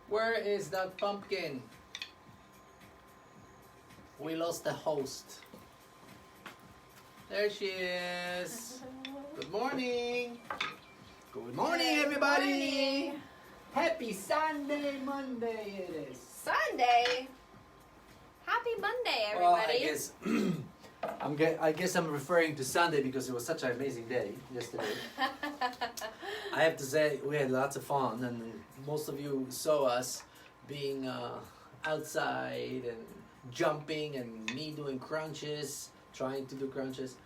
Where is that pumpkin? We lost the host. There she is. Good morning. Good morning, everybody. Morning. Happy Sunday, Monday it is. Sunday. Happy Monday, Well, everybody. I guess I'm referring to Sunday because it was such an amazing day yesterday. I have to say we had lots of fun, and most of you saw us being outside and jumping, and me doing crunches, trying to do crunches.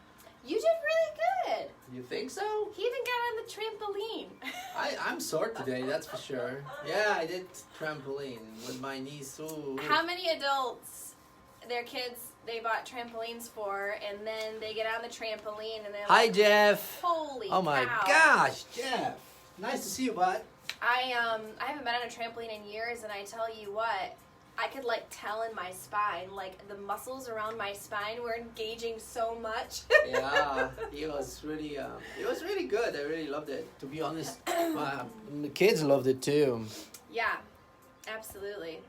You did really good. You think so? He even got on the trampoline. I'm sore today, that's for sure. Yeah, I did trampoline with my niece. Ooh. How many adults, their kids, they bought trampolines for, and then they get on the trampoline and they're Hi, like, Jeff. holy Oh my cow. gosh, Jeff. Nice to see you, bud. I haven't been on a trampoline in years, and I tell you what, I could like tell in my spine, like the muscles around my spine were engaging so much. Yeah, it was really good. I really loved it. To be honest, the kids loved it too. Yeah, absolutely.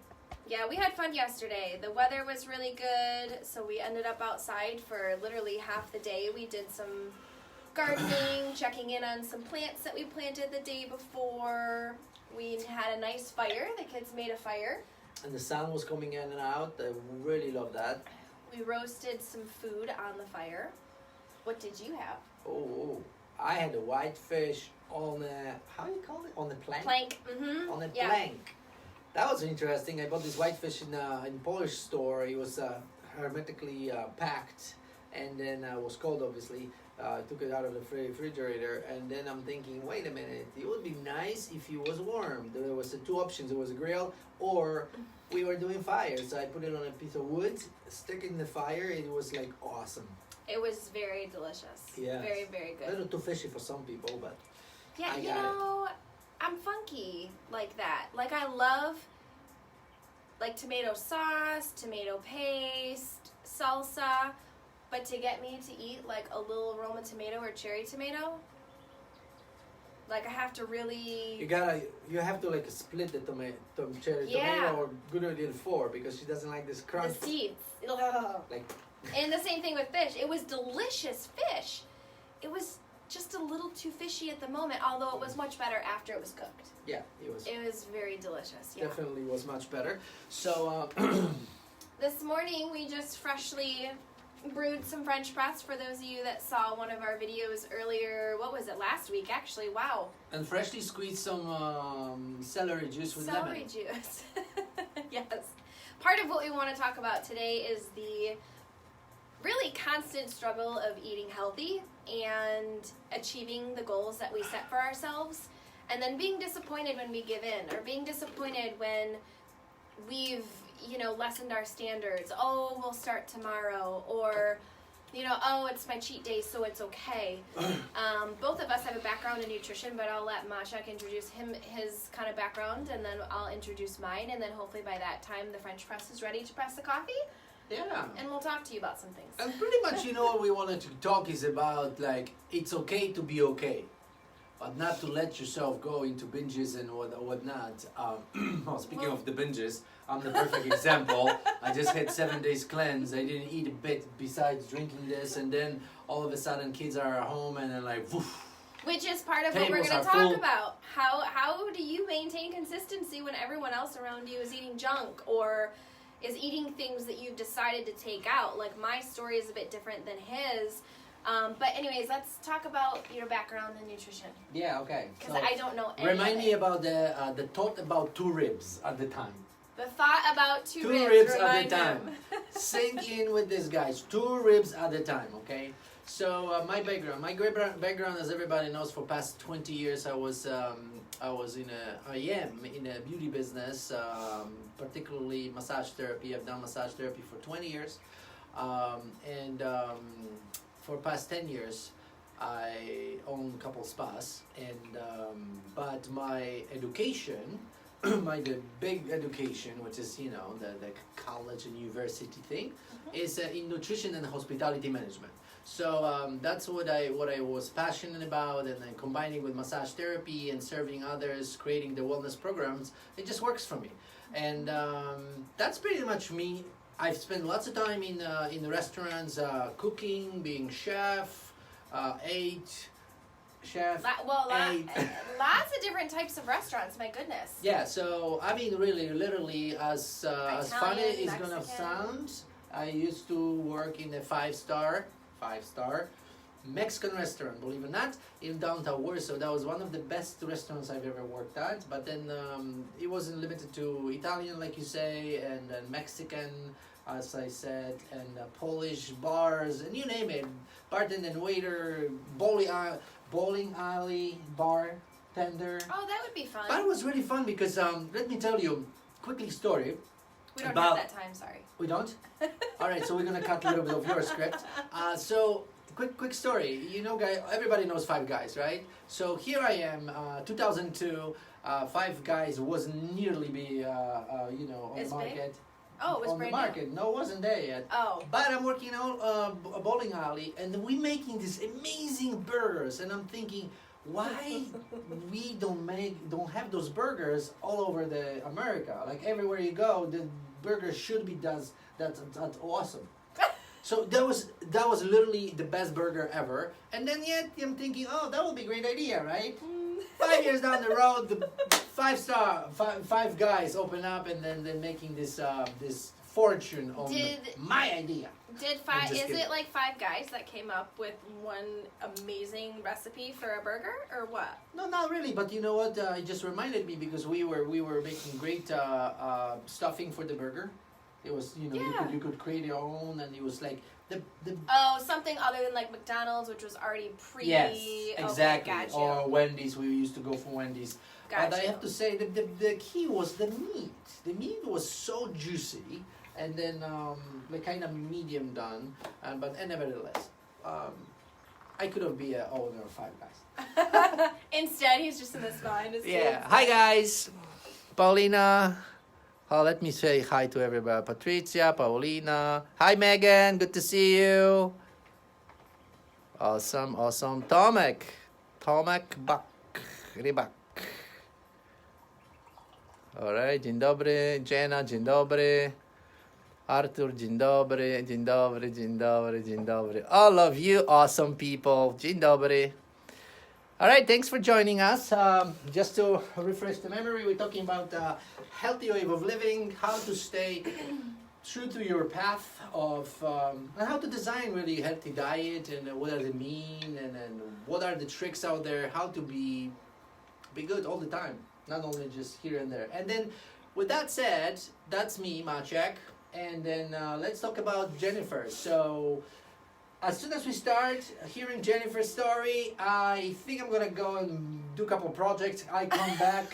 Yeah, we had fun yesterday. The weather was really good, so we ended up outside for literally half the day. We did some gardening, checking in on some plants that we planted the day before. We had a nice fire. The kids made a fire. And the sun was coming in and out. I really love that. We roasted some food on the fire. What did you have? Oh, I had a whitefish on a, how do you call it? On the plank? Plank. Mm-hmm. On a Yeah. plank. That was interesting. I bought this whitefish in Polish store. It was hermetically packed, and then was cold, obviously. I took it out of the refrigerator, and then I'm thinking, wait a minute, it would be nice if it was warm. There was two options. There was a grill, or we were doing fire. So I put it on a piece of wood, stick it in the fire. It was like awesome. It was very delicious. Yes. Very, very A good. little too fishy for some people, but Yeah, I you got it. know, I'm funky like that. Like I love like tomato sauce, tomato paste, salsa, but to get me to eat like a little Roma tomato or cherry tomato, like I have to really you have to like split the cherry Yeah. tomato or good or little four because she doesn't like this the crunch. seeds. Ugh. Like And the same thing with fish. It was delicious fish. It was just a little too fishy at the moment, although it was much better after it was cooked. yeah, it was It was very delicious. Yeah. definitely was much better. So This morning we just freshly brewed some French press for those of you that saw one of our videos earlier. What was it? Last week, actually. Wow. and freshly squeezed some celery juice with Celery lemon. juice. Yes. Part of what we want to talk about today is the really constant struggle of eating healthy and achieving the goals that we set for ourselves, and then being disappointed when we give in, or being disappointed when we've, lessened our standards. Oh, we'll start tomorrow, or, oh, it's my cheat day, so it's okay. Both of us have a background in nutrition, but I'll let Mashak introduce his kind of background, and then I'll introduce mine, and then hopefully by that time the French press is ready to press the coffee, Yeah. and we'll talk to you about some things. And pretty much, what we wanted to talk is about like it's okay to be okay, but not to let yourself go into binges and whatnot. Well, speaking of the binges, I'm the perfect example. I just had 7 days cleanse. I didn't eat a bit besides drinking this, and then all of a sudden kids are at home and they're like, woof. Which is part of what we're Tables going are to talk full. about. How do you maintain consistency when everyone else around you is eating junk or is eating things that you've decided to take out? Like my story is a bit different than his. But anyways, let's talk about your background in nutrition. Yeah, okay. Because I don't know any Remind of me it. about the thought about 2 ribs at the time. The thought about two 2 ribs, ribs at remind a time. him. Sink in with this, guys. 2 ribs at a time, okay? So my background, as everybody knows, for past 20 years, I am in a beauty business, particularly massage therapy. I've done massage therapy for 20 years, and for past 10 years, I own a couple spas, and but my education. The big education, which is the college and university thing, is in nutrition and hospitality management. So that's what I was passionate about, and then combining with massage therapy and serving others, creating the wellness programs, it just works for me. And that's pretty much me. I've spent lots of time in the restaurants, cooking, being chef, ate. Chef. Ate. Lots of different types of restaurants. My goodness. Yeah, so I mean, really, literally, as funny as it's gonna Mexican. sound, I used to work in a five-star Mexican restaurant, believe it or not, in downtown Warsaw. That was one of the best restaurants I've ever worked at. But then it wasn't limited to Italian, like you say, and Mexican, as I said, and Polish bars, and you name it, bartender and waiter, bowling alley, bartender. Oh, that would be fun. But it was really fun because let me tell you, quickly story. We don't about- have that time, sorry. We don't? All right, so we're gonna cut a little bit of your script. So quick story. You know, guys, everybody knows Five Guys, right? So here I am, 2002. Five Guys wasn't nearly be on It's the big? market. Oh, it was on the brand market. No, it wasn't there yet. Oh. But I'm working out a bowling alley, and we're making these amazing burgers, and I'm thinking, why we don't have those burgers all over the America? Like everywhere you go, the burger should be that's awesome. So that was literally the best burger ever. And then yet I'm thinking, oh, that would be a great idea, right? 5 years down the road, the five guys open up, and then they're making this fortune on my idea. I'm just Is kidding. it like Five Guys that came up with one amazing recipe for a burger, or what? No, not really. But you know what? It just reminded me because we were making great stuffing for the burger. It was you could create your own, and it was like the Oh, something other than like McDonald's, which was already pre. yes, exactly. Okay, gotcha. Or Wendy's. We used to go for Wendy's. But I Gotcha. have to say the key was the meat. The meat was so juicy, and then like kind of medium done. But nevertheless, I could have been an owner of Five Guys. Instead, he's just in the spine. Yeah. Hi guys, Paulina. Let me say hi to everybody. Patricia, Paulina. Hi Megan. Good to see you. Awesome. Tomek Bak. Rybak. Alright, dzień dobry. Jenna, dzień dobry. Artur, dzień dobry. Dzień dobry, dzień dobry, dzień dobry. All of you awesome people. Dzień dobry. All right, thanks for joining us. Just to refresh the memory, we're talking about healthy way of living, how to stay true to your path of, and how to design really healthy diet, and what does it mean, and what are the tricks out there, how to be good all the time, not only just here and there. And then, with that said, that's me, Maciek, and then let's talk about Jennifer. So, as soon as we start hearing Jennifer's story, I think I'm gonna go and do a couple projects. I come back.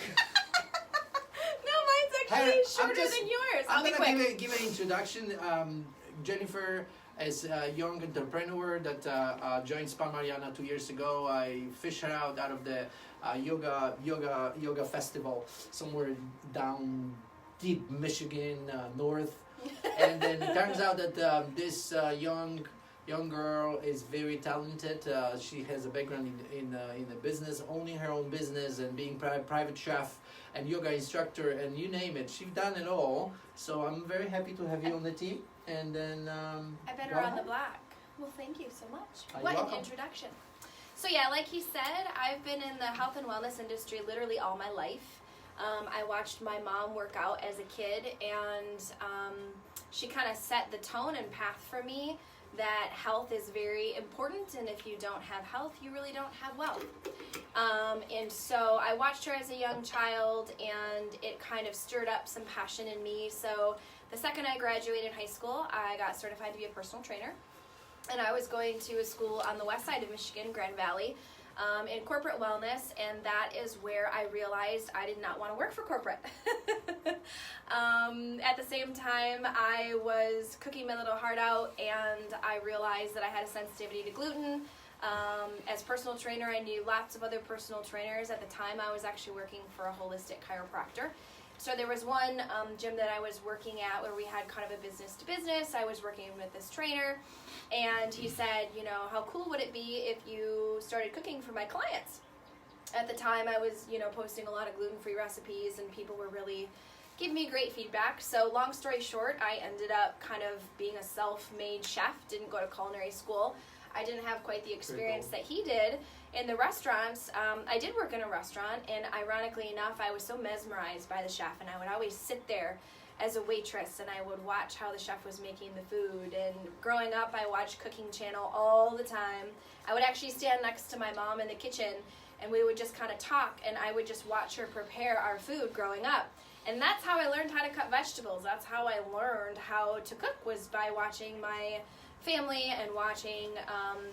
No, mine's actually Hey, shorter than yours. I'm I'll be gonna quick. give an introduction. Jennifer is a young entrepreneur that joined Spa Mariana 2 years ago. I fished her out of the yoga festival somewhere down deep Michigan north, and then it turns out that this young girl is very talented. She has a background in the business, owning her own business, and being private chef and yoga instructor, and you name it. She's done it all. So I'm very happy to have you on the team. And then I better go on the ahead. block. Well, thank you so much. You're What welcome. an introduction. So yeah, like he said, I've been in the health and wellness industry literally all my life. I watched my mom work out as a kid, and she kind of set the tone and path for me that health is very important, and if you don't have health, you really don't have wealth. And so I watched her as a young child, and it kind of stirred up some passion in me. So the second I graduated high school, I got certified to be a personal trainer, and I was going to a school on the west side of Michigan, Grand Valley, in corporate wellness, and that is where I realized I did not want to work for corporate. At the same time, I was cooking my little heart out, and I realized that I had a sensitivity to gluten. As personal trainer, I knew lots of other personal trainers. At the time, I was actually working for a holistic chiropractor. So there was one gym that I was working at where we had kind of a business to business. I was working with this trainer, and he said, you know, how cool would it be if you started cooking for my clients? At the time, I was, you know, posting a lot of gluten-free recipes, and people were really giving me great feedback. So long story short, I ended up kind of being a self-made chef, didn't go to culinary school. I didn't have quite the experience that he did in the restaurants. I did work in a restaurant, and ironically enough, I was so mesmerized by the chef, and I would always sit there as a waitress, and I would watch how the chef was making the food. And growing up, I watched Cooking Channel all the time. I would actually stand next to my mom in the kitchen, and we would just kind of talk, and I would just watch her prepare our food growing up. And that's how I learned how to cut vegetables. That's how I learned how to cook, was by watching my family and watching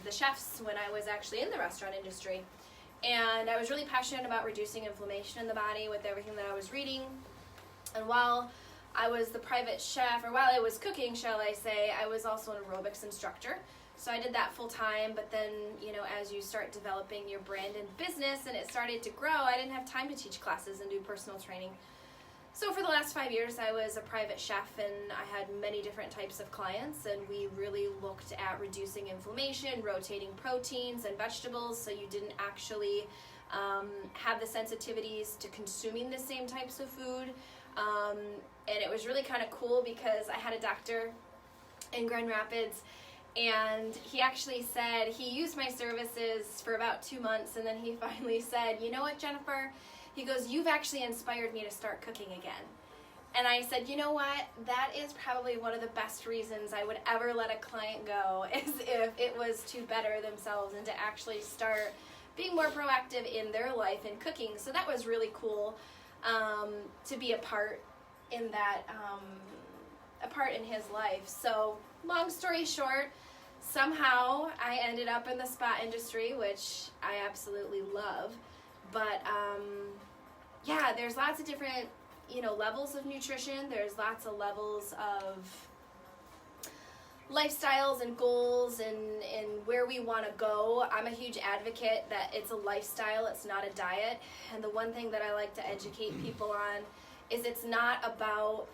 the chefs when I was actually in the restaurant industry. And I was really passionate about reducing inflammation in the body with everything that I was reading. And while I was the private chef, or while I was cooking, shall I say, I was also an aerobics instructor. So I did that full time, but then, you know, as you start developing your brand and business and it started to grow, I didn't have time to teach classes and do personal training. So for the last 5 years, I was a private chef, and I had many different types of clients, and we really looked at reducing inflammation, rotating proteins and vegetables, so you didn't actually have the sensitivities to consuming the same types of food. And it was really kind of cool because I had a doctor in Grand Rapids, and he actually said he used my services for about 2 months, and then he finally said, you know what, Jennifer? He goes, you've actually inspired me to start cooking again. And I said, you know what? That is probably one of the best reasons I would ever let a client go, is if it was to better themselves and to actually start being more proactive in their life in cooking. So that was really cool to be a part in that, a part in his life. So long story short, somehow I ended up in the spa industry, which I absolutely love. But yeah, there's lots of different, you know, levels of nutrition. There's lots of levels of lifestyles and goals and where we want to go. I'm a huge advocate that it's a lifestyle, it's not a diet. And the one thing that I like to educate people on is it's not about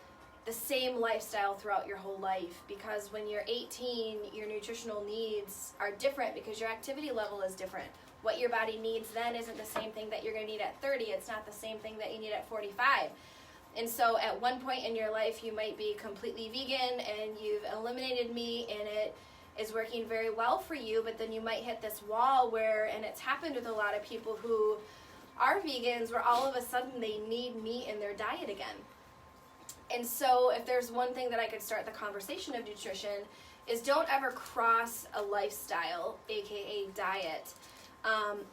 the same lifestyle throughout your whole life, because when you're 18, your nutritional needs are different because your activity level is different. What your body needs then isn't the same thing that you're going to need at 30. It's not the same thing that you need at 45. And so at one point in your life, you might be completely vegan and you've eliminated meat and it is working very well for you, but then you might hit this wall where, and it's happened with a lot of people who are vegans, where all of a sudden they need meat in their diet again. And so if there's one thing that I could start the conversation of nutrition is don't ever cross a lifestyle, aka diet,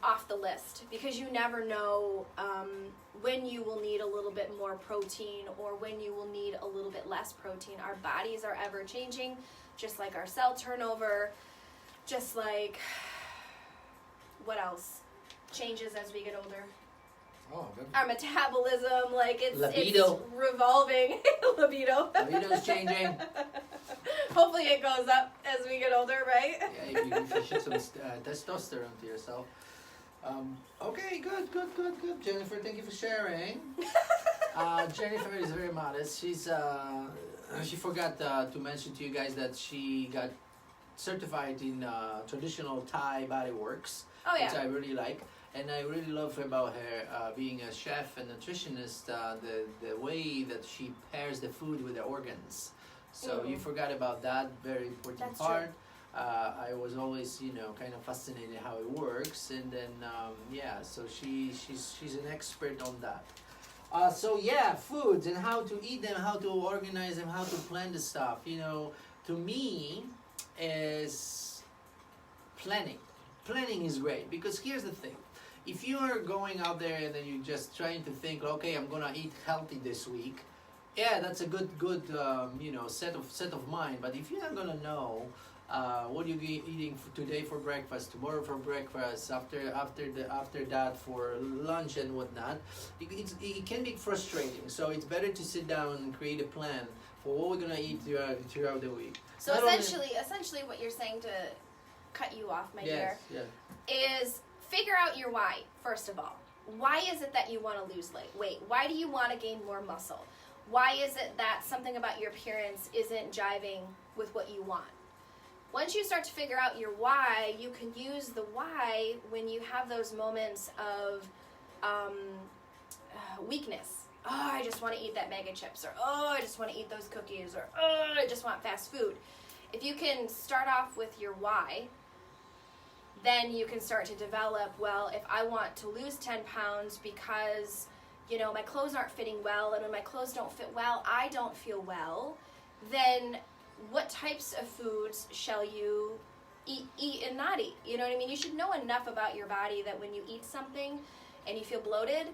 off the list, because you never know when you will need a little bit more protein or when you will need a little bit less protein. Our bodies are ever changing, just like our cell turnover, just like, what else changes as we get older? Oh, good. Our metabolism, like it's revolving. Libido's changing. Hopefully it goes up as we get older, right? Yeah, if you shoot some testosterone to yourself. Okay, good. Jennifer, thank you for sharing. Jennifer is very modest. She forgot to mention to you guys that she got certified in traditional Thai body works, which I really like. And I really love about her being a chef and nutritionist, the way that she pairs the food with the organs. So you forgot about that very important part. True. I was always, kind of fascinated how it works, and then so she's an expert on that. Foods and how to eat them, how to organize them, how to plan the stuff. To me, is planning. Planning is great because here's the thing. If you are going out there and then you're just trying to think, okay, I'm gonna eat healthy this week, that's a good set of mind. But if you're not gonna know what you're eating today for breakfast, tomorrow for breakfast, after that for lunch and whatnot, it can be frustrating. So it's better to sit down and create a plan for what we're gonna eat throughout the week. So essentially, what you're saying, to cut you off, my dear, is figure out your why, first of all. why is it that you want to lose weight? Why do you want to gain more muscle? Why is it that something about your appearance isn't jiving with what you want? Once you start to figure out your why, you can use the why when you have those moments of weakness. Oh, I just want to eat that bag of chips, or oh, I just want to eat those cookies, or oh, I just want fast food. If you can start off with your why, then you can start to develop, well, if I want to lose 10 pounds because, my clothes aren't fitting well, and when my clothes don't fit well, I don't feel well, then what types of foods shall you eat and not eat? You know what I mean? You should know enough about your body that when you eat something and you feel bloated,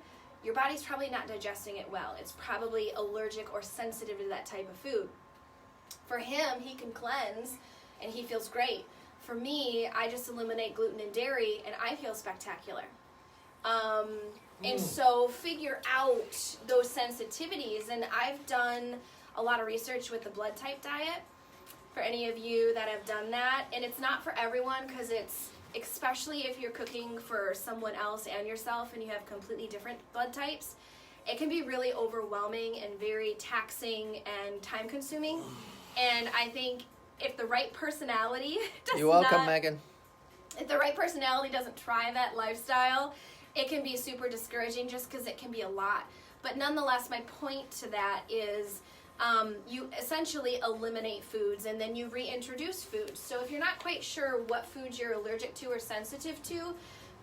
your body's probably not digesting it well. It's probably allergic or sensitive to that type of food. For him, he can cleanse and he feels great. For me, I just eliminate gluten and dairy and I feel spectacular. And so figure out those sensitivities. And I've done a lot of research with the blood type diet for any of you that have done that. And it's not for everyone, because it's, especially if you're cooking for someone else and yourself and you have completely different blood types, it can be really overwhelming and very taxing and time consuming. And I think if the right personality You're welcome, Megan. If the right personality doesn't try that lifestyle, it can be super discouraging just because it can be a lot. But nonetheless, my point to that is you essentially eliminate foods and then you reintroduce foods. So if you're not quite sure what foods you're allergic to or sensitive to,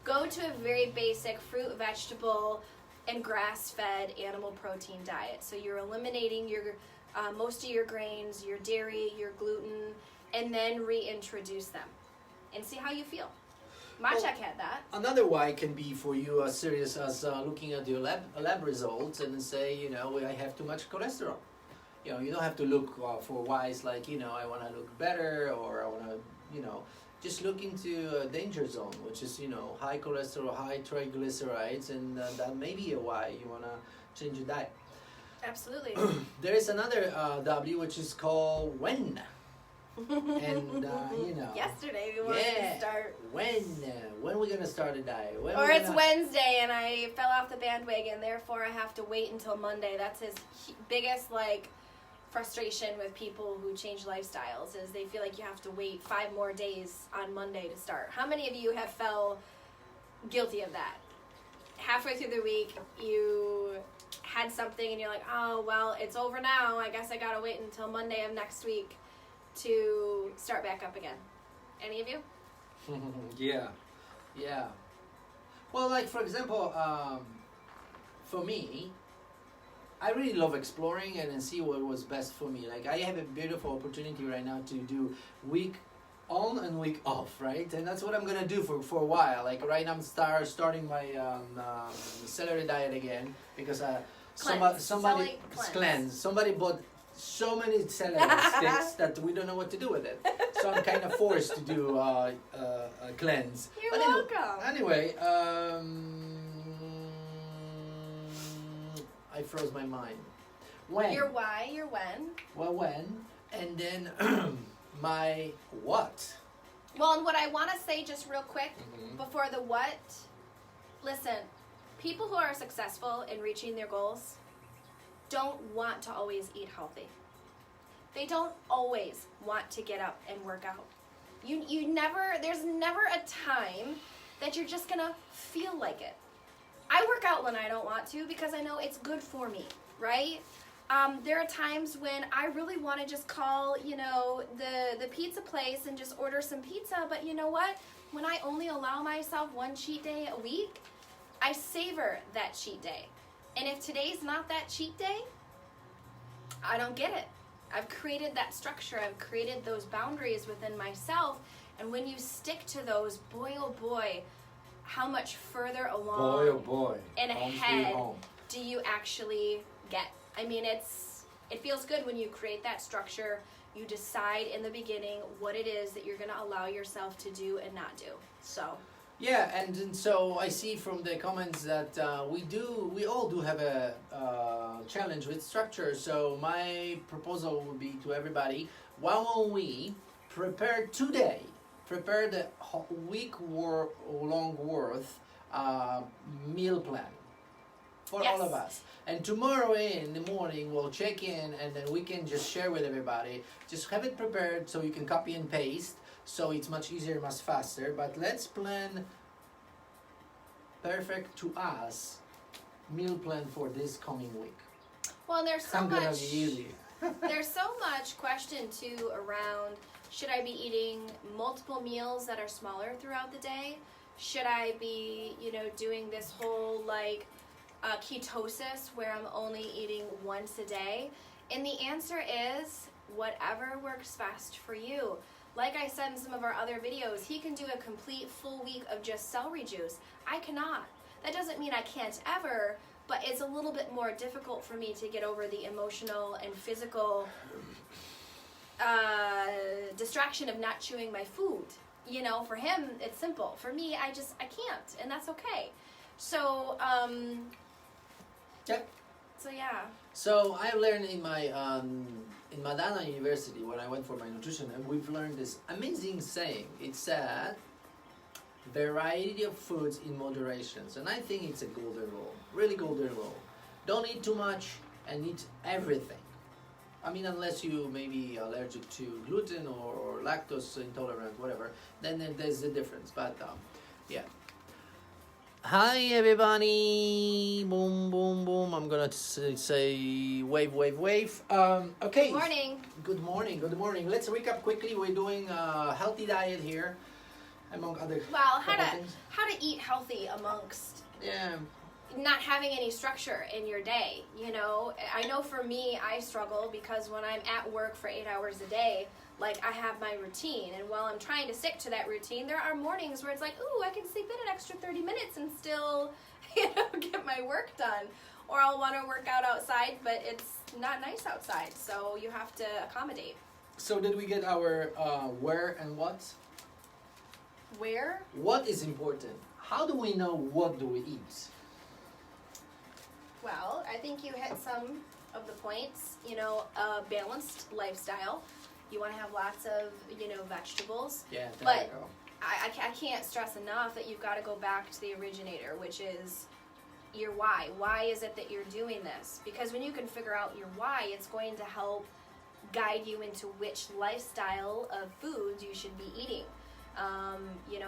go to a very basic fruit, vegetable, and grass-fed animal protein diet. So you're eliminating your most of your grains, your dairy, your gluten, and then reintroduce them and see how you feel. Maciek had that. Another why can be for you as serious as looking at your lab results and say, I have too much cholesterol. You don't have to look for whys like, I want to look better, or I want to, just look into a danger zone, which is, high cholesterol, high triglycerides, and that may be a why you want to change your diet. Absolutely. There is another W, which is called when. And, yesterday we wanted to start. When we're going to start a diet? Or it's Wednesday and I fell off the bandwagon, therefore I have to wait until Monday. That's his biggest, frustration with people who change lifestyles, is they feel like you have to wait 5 more days on Monday to start. How many of you have felt guilty of that? Halfway through the week, you had something and you're like, oh, well, it's over now. I guess I got to wait until Monday of next week to start back up again. Any of you? Yeah. Well, for example, for me, I really love exploring and see what was best for me. I have a beautiful opportunity right now to do week on and week off, right? And that's what I'm gonna do for a while. Right now, I'm starting my celery diet again because somebody cleanse. Somebody bought so many celery sticks that we don't know what to do with it. So I'm kind of forced to do a cleanse. You're welcome. Anyway, I froze my mind. When? Your why, your when. Well, when, and then my what. Well, and what I want to say just real quick before the what, listen, people who are successful in reaching their goals don't want to always eat healthy. They don't always want to get up and work out. There's never a time that you're just gonna feel like it. I work out when I don't want to because I know it's good for me, right? There are times when I really want to just call, the pizza place and just order some pizza, but you know what? When I only allow myself one cheat day a week, I savor that cheat day. And if today's not that cheat day, I don't get it. I've created that structure. I've created those boundaries within myself. And when you stick to those, boy, oh boy, how much further along and ahead do you actually get? I mean, it feels good when you create that structure. You decide in the beginning what it is that you're going to allow yourself to do and not do. So... Yeah, and so I see from the comments that we all do have a challenge with structure. So my proposal would be to everybody, why won't we prepare the week long worth meal plan for Yes. all of us. And tomorrow in the morning we'll check in, and then we can just share with everybody. Just have it prepared so you can copy and paste, so it's much easier, much faster. But let's plan perfect to us meal plan for this coming week. Well, there's so I'm gonna much. be easy. There's so much question too around, should I be eating multiple meals that are smaller throughout the day? Should I be, doing this whole like ketosis where I'm only eating once a day? And the answer is whatever works best for you. Like I said in some of our other videos, he can do a complete full week of just celery juice. I cannot. That doesn't mean I can't ever, but it's a little bit more difficult for me to get over the emotional and physical distraction of not chewing my food. For him, it's simple. For me, I can't, and that's okay. So, Yeah. So yeah. So I learned in my in Madonna University when I went for my nutrition, and we've learned this amazing saying. It said, variety of foods in moderations, and I think it's a golden rule, really golden rule. Don't eat too much and eat everything. I mean, unless you may be allergic to gluten or lactose intolerant, whatever, then there's a difference. But yeah. Hi everybody! Boom, boom, boom. I'm gonna say wave, wave, wave. Okay. Good morning. Good morning. Good morning. Let's recap quickly. We're doing a healthy diet here, among other. Well, couple things. how to eat healthy amongst Yeah. not having any structure in your day. I know for me, I struggle because when I'm at work for 8 hours a day, like I have my routine, and while I'm trying to stick to that routine, there are mornings where it's like, ooh, I can sleep in an extra 30 minutes and still, get my work done. Or I'll want to work out outside, but it's not nice outside, so you have to accommodate. So did we get our where and what? Where? What is important? How do we know what do we eat? Well, I think you hit some of the points. A balanced lifestyle. You want to have lots of, vegetables. Yeah, there But- you go. I can't stress enough that you've got to go back to the originator, which is your why. Why is it that you're doing this? Because when you can figure out your why, it's going to help guide you into which lifestyle of foods you should be eating.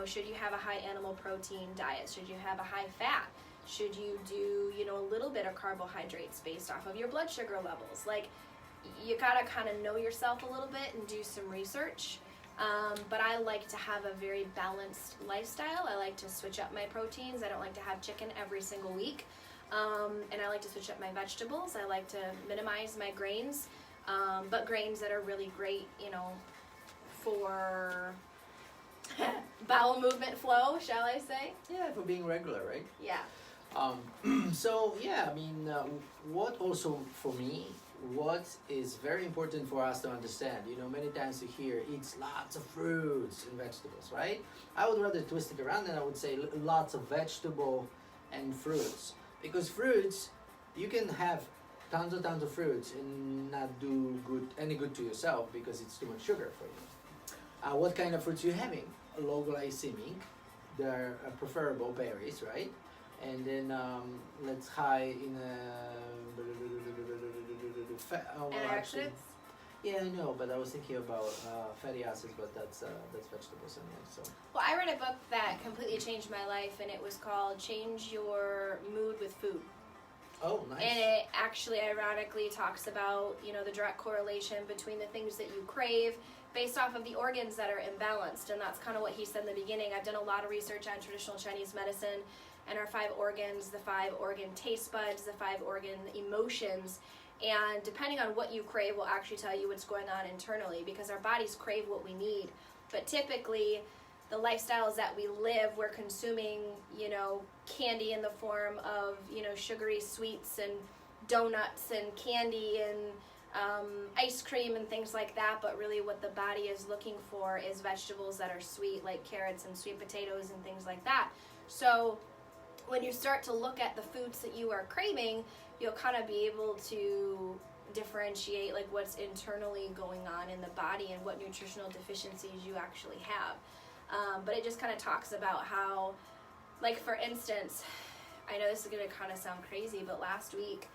Should you have a high animal protein diet? Should you have a high fat? Should you do, a little bit of carbohydrates based off of your blood sugar levels? Like, you gotta kind of know yourself a little bit and do some research. But I like to have a very balanced lifestyle. I like to switch up my proteins. I don't like to have chicken every single week. And I like to switch up my vegetables. I like to minimize my grains, but grains that are really great, for bowel movement flow, shall I say? Yeah, for being regular, right? Yeah. So yeah, I mean, what also for me, what is very important for us to understand, many times you hear eats lots of fruits and vegetables, right? I would rather twist it around and I would say lots of vegetable and fruits, because fruits, you can have tons of fruits and not do any good to yourself because it's too much sugar for you. What kind of fruits are you having? Low glycemic, they're preferable berries, right? And then let's high in Antioxidants? Yeah, I know, but I was thinking about fatty acids, but that's vegetables anyway. So Well, I read a book that completely changed my life, and it was called Change Your Mood with Food. oh, nice. And it actually ironically talks about, the direct correlation between the things that you crave based off of the organs that are imbalanced. And that's kind of what he said in the beginning. I've done a lot of research on traditional Chinese medicine and our 5 organs, the 5 organ taste buds, the 5 organ emotions. And depending on what you crave will actually tell you what's going on internally, because our bodies crave what we need. But typically, the lifestyles that we live, we're consuming, candy in the form of, sugary sweets and donuts and candy and ice cream and things like that. But really what the body is looking for is vegetables that are sweet, like carrots and sweet potatoes and things like that. So when you start to look at the foods that you are craving, you'll kind of be able to differentiate like what's internally going on in the body and what nutritional deficiencies you actually have. But it just kind of talks about how Like, for instance, I know this is going to kind of sound crazy, but last week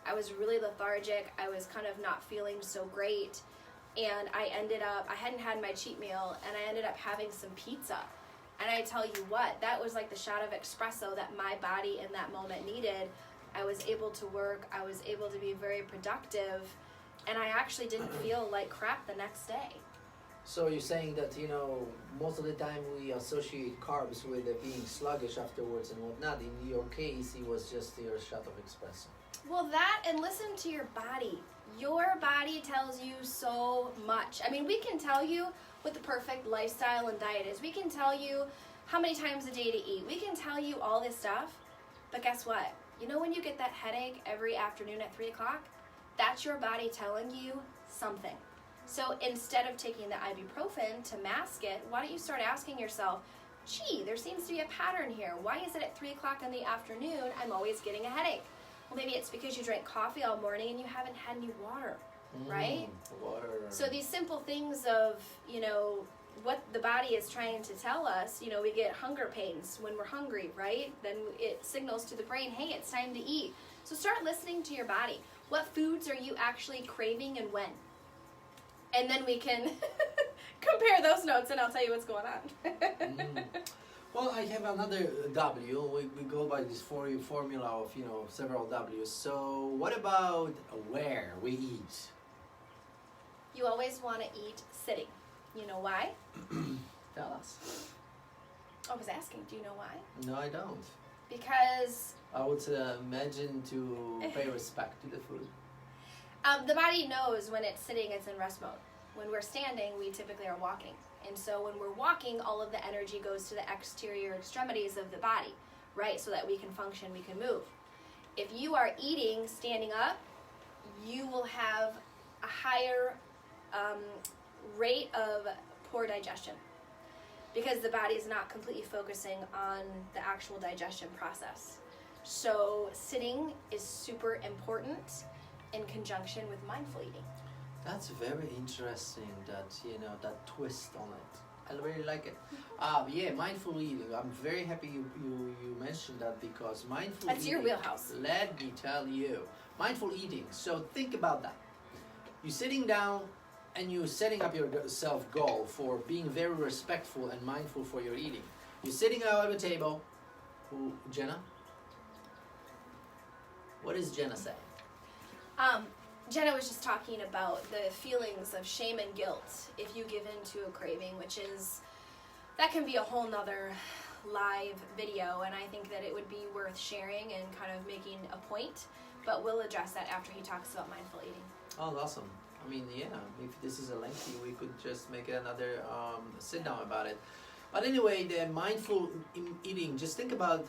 I was really lethargic. I was kind of not feeling so great. And I hadn't had my cheat meal, and I ended up having some pizza. And I tell you what, that was like the shot of espresso that my body in that moment needed. I was able to work. I was able to be very productive. And I actually didn't feel like crap the next day. So you're saying that, most of the time we associate carbs with being sluggish afterwards and whatnot. In your case, it was just your shot of espresso. Well, that, and listen to your body. Your body tells you so much. I mean, we can tell you what the perfect lifestyle and diet is. We can tell you how many times a day to eat. We can tell you all this stuff. But guess what? You know when you get that headache every afternoon at 3 o'clock? That's your body telling you something. So instead of taking the ibuprofen to mask it, why don't you start asking yourself, gee, there seems to be a pattern here. Why is it at 3 o'clock in the afternoon I'm always getting a headache? Well, maybe it's because you drank coffee all morning and you haven't had any water, right? Water. So these simple things of, what the body is trying to tell us, we get hunger pains when we're hungry, right? Then it signals to the brain, hey, it's time to eat. So start listening to your body. What foods are you actually craving and when? And then we can compare those notes and I'll tell you what's going on. Well, I have another W. We go by this formula of, several W's. So what about where we eat? You always want to eat sitting. You know why? Tell us. I was asking, do you know why? No, I don't. Because I would imagine to pay respect to the food. the body knows when it's sitting, it's in rest mode. When we're standing, we typically are walking. And so when we're walking, all of the energy goes to the exterior extremities of the body, right? So that we can function, we can move. If you are eating standing up, you will have a higher rate of poor digestion because the body is not completely focusing on the actual digestion process. So sitting is super important in conjunction with mindful eating. That's very interesting, that twist on it. I really like it. Yeah, mindful eating. I'm very happy you mentioned that because mindful That's eating. your wheelhouse. Let me tell you. Mindful eating. So think about that. You're sitting down and you're setting up your self-goal for being very respectful and mindful for your eating. You're sitting out at the table. Jenna? What is Jenna saying? Jenna was just talking about the feelings of shame and guilt if you give in to a craving, that can be a whole nother live video, and I think that it would be worth sharing and kind of making a point, but we'll address that after he talks about mindful eating. Oh, awesome. I mean, yeah, if this is a lengthy, we could just make another sit down about it. But anyway, the mindful eating, just think about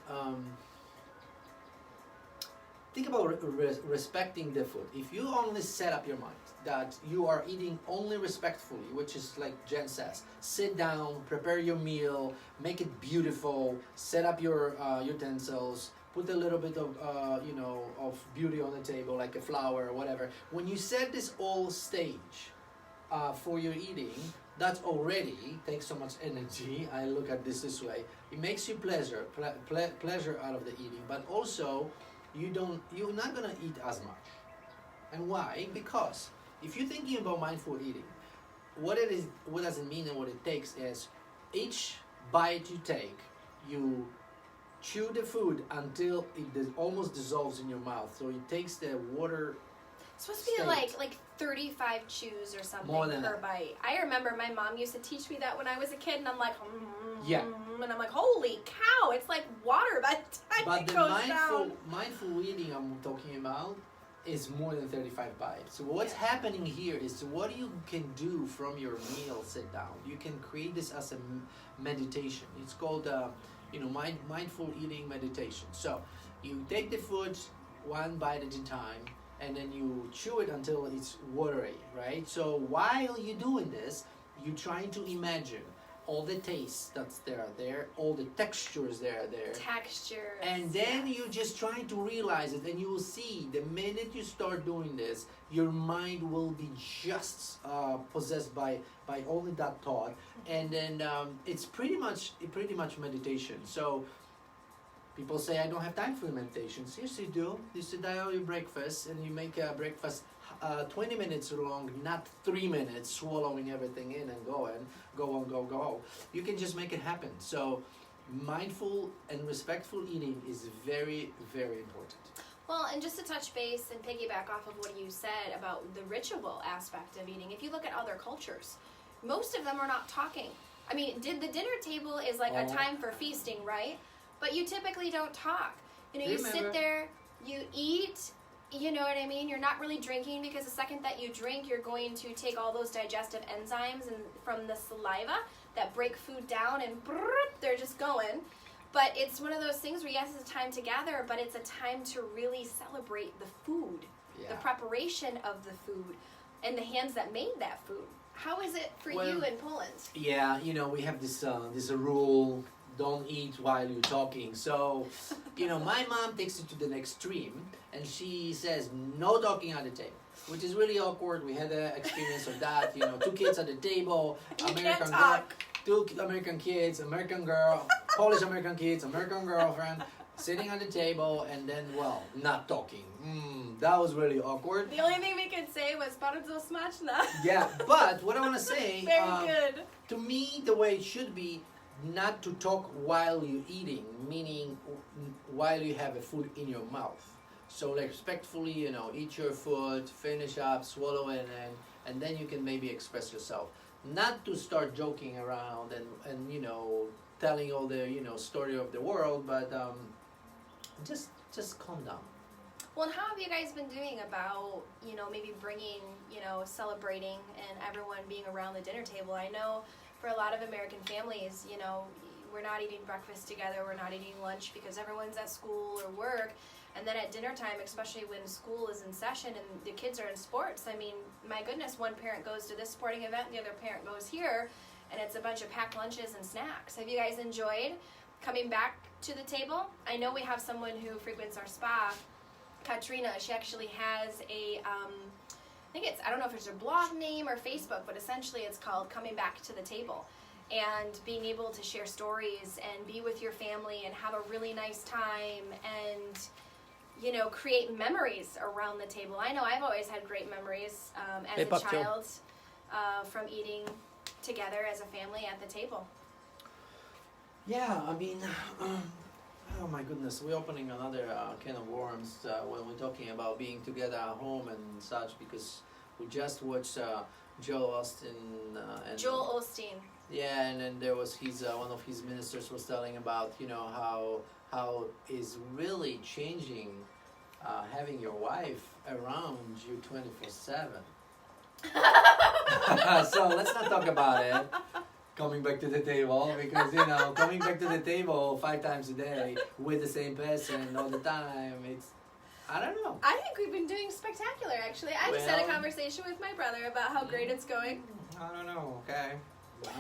respecting the food. If you only set up your mind that you are eating only respectfully, which is like Jen says, sit down, prepare your meal, make it beautiful, set up your utensils, put a little bit of of beauty on the table, like a flower or whatever. When you set this all stage for your eating, that already takes so much energy. I look at this way. It makes you pleasure out of the eating, but also you're not gonna eat as much. And why? Because if you're thinking about mindful eating, what does it mean and what it takes is each bite you take, you chew the food until it almost dissolves in your mouth. So it takes the water. It's supposed to be like 35 chews or something per bite. I remember my mom used to teach me that when I was a kid, and I'm like, yeah. And I'm like, holy cow, it's like water by the time it goes down. Mindful eating I'm talking about is more than 35 bites. So what's happening here is what you can do from your meal sit down. You can create this as a meditation. It's called mindful eating meditation. So you take the food one bite at a time, and then you chew it until it's watery, right? So while you're doing this, you're trying to imagine all the tastes that's there, all the textures there. Textures. And then you're just trying to realize it, and you will see the minute you start doing this, your mind will be just possessed by only that thought, and then it's pretty much meditation. So People say, I don't have time for meditations. Yes, you do. You sit down at your breakfast and you make a breakfast 20 minutes long, not 3 minutes, swallowing everything in and go on, go. You can just make it happen. So mindful and respectful eating is very, very important. Well, and just to touch base and piggyback off of what you said about the ritual aspect of eating, if you look at other cultures, most of them are not talking. I mean, the dinner table is like a time for feasting, right? But you typically don't talk. You know, you sit there, you eat, you know what I mean? You're not really drinking, because the second that you drink, you're going to take all those digestive enzymes and from the saliva that break food down, and they're just going. But it's one of those things where, yes, it's a time to gather, but it's a time to really celebrate the food, the preparation of the food, and the hands that made that food. How is it for you in Poland? Yeah, you know, we have this rule, don't eat while you're talking. So, you know, my mom takes it to the extreme, and she says no talking at the table, which is really awkward. We had an experience of that. You know, 2 kids at the table, American girl, 2 American kids, American girl, Polish American kids, American girlfriend, sitting at the table, and then, well, not talking. That was really awkward. The only thing we could say was bardzo smaczna. Yeah, but what I want to say, very good. To me, the way it should be, not to talk while you're eating, meaning while you have a food in your mouth. So, like, respectfully, you know, eat your food, finish up, swallow it, and then you can maybe express yourself. Not to start joking around and you know, telling all the, you know, story of the world, but just calm down. Well, and how have you guys been doing about, you know, maybe bringing, you know, celebrating and everyone being around the dinner table? I know for a lot of American families, you know, we're not eating breakfast together, we're not eating lunch because everyone's at school or work. And then at dinner time, especially when school is in session and the kids are in sports, I mean, my goodness, one parent goes to this sporting event, the other parent goes here, and it's a bunch of packed lunches and snacks. Have you guys enjoyed coming back to the table? I know we have someone who frequents our spa, Katrina. She actually has a, I don't know if it's her blog name or Facebook, but essentially it's called Coming Back to the Table. And being able to share stories and be with your family and have a really nice time and, you know, create memories around the table. I know I've always had great memories as a child from eating together as a family at the table. Yeah, I mean, oh my goodness, we're opening another can of worms when we're talking about being together at home and such, because we just watched Joel Osteen. Yeah, and then there was one of his ministers was telling about, you know, how is really changing having your wife around you 24/7. So let's not talk about it. Coming back to the table, because, you know, coming back to the table 5 times a day with the same person all the time, it's, I don't know. I think we've been doing spectacular, actually. I just had a conversation with my brother about how great it's going. I don't know, okay.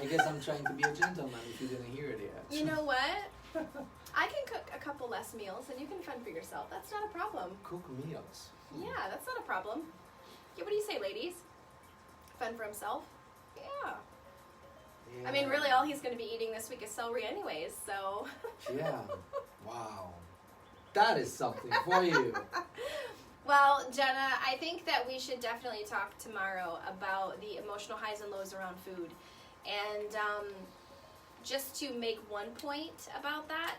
I guess I'm trying to be a gentleman if you didn't hear it yet. You know what? I can cook a couple less meals and you can fend for yourself. That's not a problem. Cook meals? Yeah, that's not a problem. Yeah, what do you say, ladies? Fend for himself? Yeah. I mean, really, all he's going to be eating this week is celery anyways, so... Yeah. Wow. That is something for you. Well, Jenna, I think that we should definitely talk tomorrow about the emotional highs and lows around food. And just to make one point about that,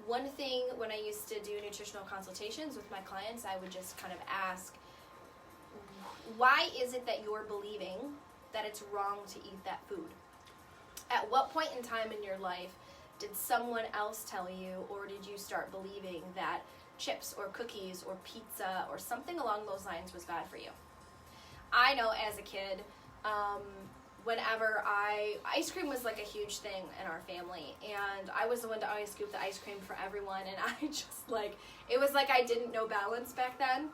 one thing when I used to do nutritional consultations with my clients, I would just kind of ask, why is it that you're believing that it's wrong to eat that food? At what point in time in your life did someone else tell you, or did you start believing that chips or cookies or pizza or something along those lines was bad for you? I know as a kid, whenever ice cream was like a huge thing in our family, and I was the one to always scoop the ice cream for everyone, and I just it was like I didn't know balance back then.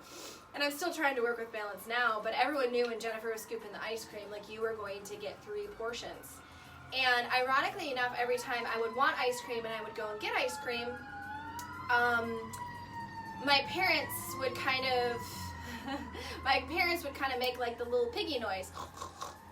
And I'm still trying to work with balance now, but everyone knew when Jennifer was scooping the ice cream, like, you were going to get 3 portions. And ironically enough, every time I would want ice cream and I would go and get ice cream, my parents would kind of make like the little piggy noise.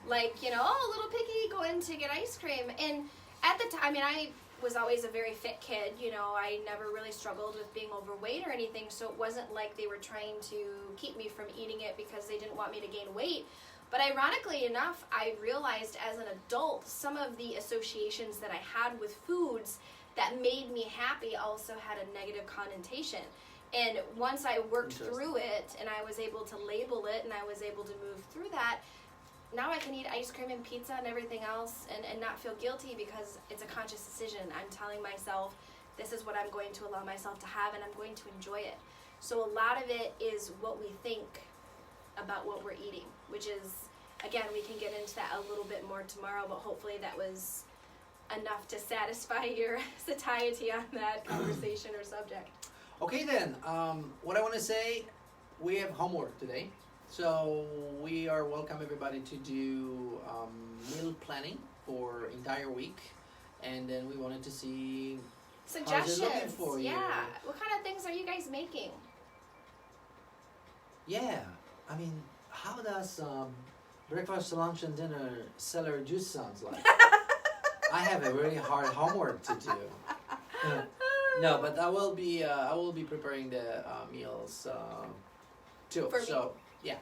Like, you know, oh, little piggy going to get ice cream. And at the time, I mean, was always a very fit kid. You know, I never really struggled with being overweight or anything, so it wasn't like they were trying to keep me from eating it because they didn't want me to gain weight. But ironically enough, I realized as an adult some of the associations that I had with foods that made me happy also had a negative connotation. And once I worked through it and I was able to label it and I was able to move through that, now I can eat ice cream and pizza and everything else and not feel guilty because it's a conscious decision. I'm telling myself this is what I'm going to allow myself to have and I'm going to enjoy it. So a lot of it is what we think about what we're eating, which is, again, we can get into that a little bit more tomorrow, but hopefully that was enough to satisfy your satiety on that conversation or subject. Okay then, what I want to say, we have homework today. So we are welcome everybody to do meal planning for entire week. And then we wanted to see suggestions. How's it looking for you? Yeah. What kind of things are you guys making? Yeah, I mean, how does breakfast, lunch, and dinner celery juice sounds like? I have a really hard homework to do. No, but I will be preparing the meals too. For me. So yeah,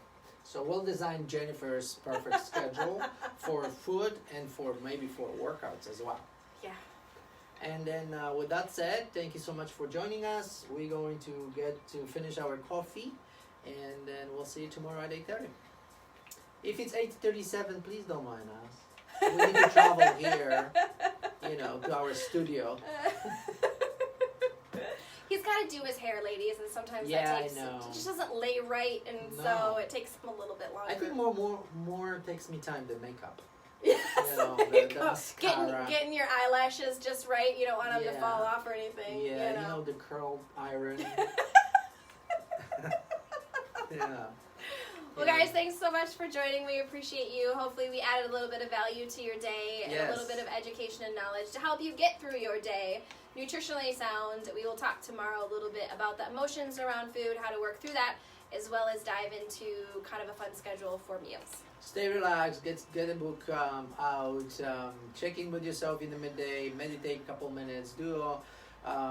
so we'll design Jennifer's perfect schedule for food and for maybe for workouts as well. Yeah. And then with that said, thank you so much for joining us. We're going to get to finish our coffee, and then we'll see you tomorrow at 8:30. If it's 8:37, please don't mind us. We need to travel here, to our studio. He's got to do his hair, ladies, and sometimes Yeah, that takes I know. it just doesn't lay right, and No. so it takes him a little bit longer. I think more takes me time than makeup. Yes, The there you go. mascara. Getting your eyelashes just right. You don't want them to Yeah. fall off or anything. Yeah, the curl iron. Yeah. Well, guys, thanks so much for joining. We appreciate you. Hopefully, we added a little bit of value to your day and a little bit of education and knowledge to help you get through your day nutritionally sound. We will talk tomorrow a little bit about the emotions around food, how to work through that, as well as dive into kind of a fun schedule for meals. Stay relaxed. Get a book out. Check in with yourself in the midday. Meditate a couple minutes. Do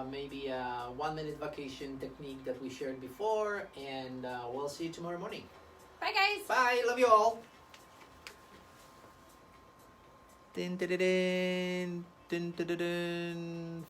maybe a 1-minute vacation technique that we shared before, and we'll see you tomorrow morning. Bye, guys. Bye. Love you all. Din, din, din, din, din, din, din.